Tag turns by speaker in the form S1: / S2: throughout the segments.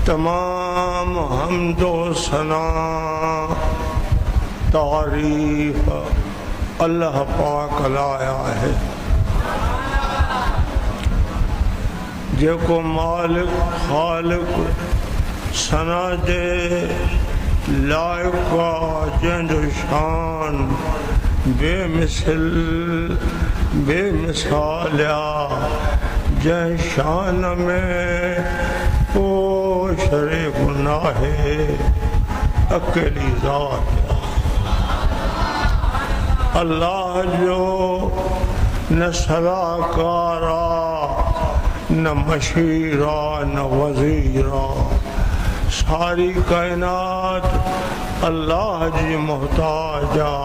S1: تمام حمد و ثناء تعریف اللہ پاک لایا ہے، جیکو مالک خالق ثنا دے لائق جنجو شان بے مثل بے مثالیا، جن شان میں کو شریک نہ ہے اکیلی ذات۔ اللہ جو نہ صلاحکارا نہ مشیرہ نہ وزیرہ، ساری کائنات اللہ جی محتاجا،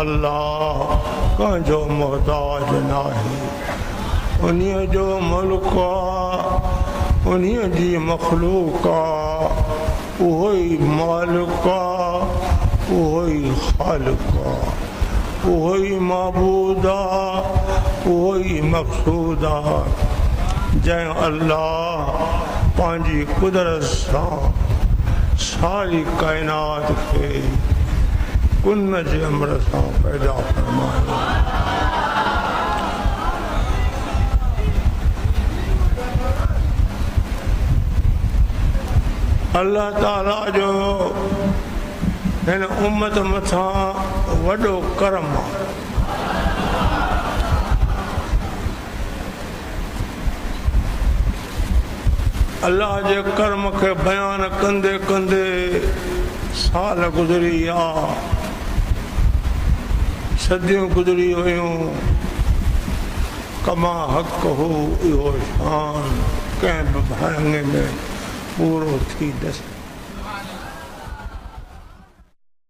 S1: اللہ کا جو محتاج نہ ہے، انہیں جو ملکا انہیں جی مخلوقا، وہی مالکا وہی خالقا، وہی معبودا وہی مقصودا، جن اللہ پانچی قدرت سان ساری کائنات کے کن جے امر سان پیدا فرمایا۔ اللہ تعالیٰ جو ہن امت متھا وڈو کرم، اللہ جے کرم کے بیان کندے کندے سال گزری آ، صدیوں گزری ہوئیوں، کما حق ہو اہو شان کہیں بھانگے میں پورو تھی دس۔